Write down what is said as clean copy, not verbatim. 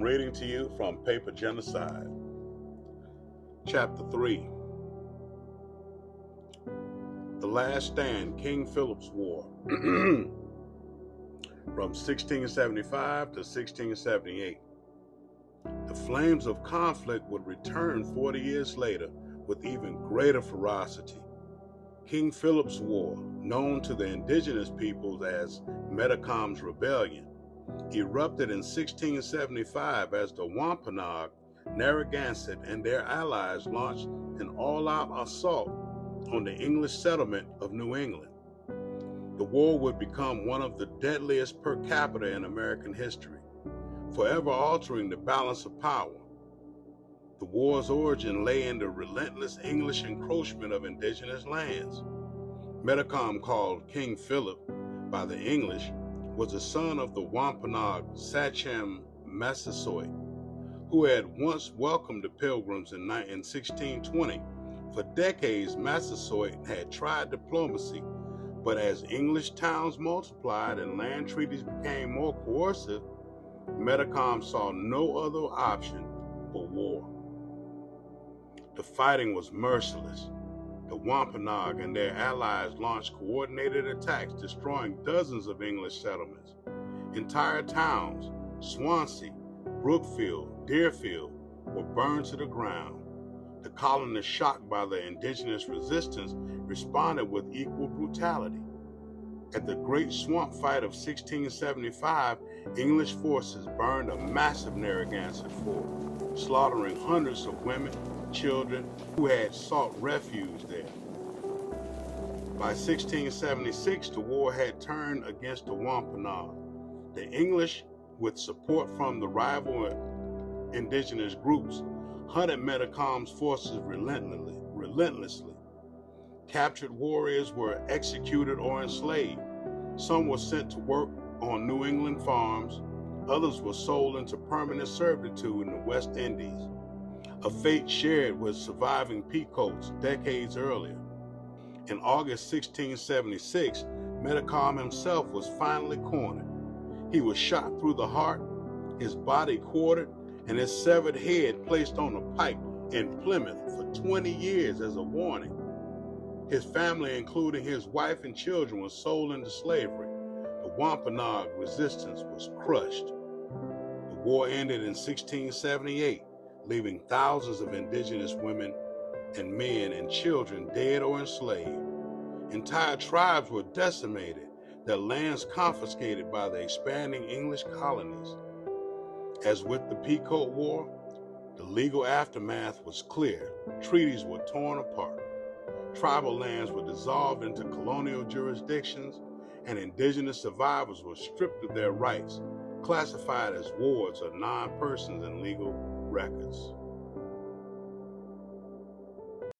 I'm reading to you from paper Genocide. Chapter 3. The Last Stand, King Philip's War. From 1675 to 1678. The flames of conflict would return 40 years later with even greater ferocity. King Philip's War, known to the indigenous peoples as Metacom's Rebellion, erupted in 1675 as the Wampanoag, Narragansett, and their allies launched an all-out assault on the English settlement of New England. The war would become one of the deadliest per capita in American history, forever altering the balance of power. The war's origin lay in the relentless English encroachment of indigenous lands. Metacom, called King Philip by the English, was the son of the Wampanoag Sachem Massasoit, who had once welcomed the Pilgrims in 1620. For decades, Massasoit had tried diplomacy, but as English towns multiplied and land treaties became more coercive, Metacom saw no other option but war. The fighting was merciless. The Wampanoag and their allies launched coordinated attacks, destroying dozens of English settlements. Entire towns, Swansea, Brookfield, Deerfield, were burned to the ground. The colonists, shocked by the indigenous resistance, responded with equal brutality. At the Great Swamp Fight of 1675, English forces burned a massive Narragansett fort, slaughtering hundreds of women, children who had sought refuge there. By 1676, the war had turned against the Wampanoag. The English, with support from the rival indigenous groups, hunted Metacom's forces relentlessly. Captured warriors were executed or enslaved. Some were sent to work on New England farms. Others were sold into permanent servitude in the West Indies, a fate shared with surviving peacoats decades earlier. In August 1676, Metacom himself was finally cornered. He was shot through the heart, his body quartered, and his severed head placed on a pike in Plymouth for 20 years as a warning. His family, including his wife and children, was sold into slavery. The Wampanoag resistance was crushed. The war ended in 1678, leaving thousands of indigenous women and men and children dead or enslaved. Entire tribes were decimated, their lands confiscated by the expanding English colonies. As with the Peacoat War, the legal aftermath was clear. Treaties were torn apart. Tribal lands were dissolved into colonial jurisdictions, and indigenous survivors were stripped of their rights, classified as wards or non-persons in legal records.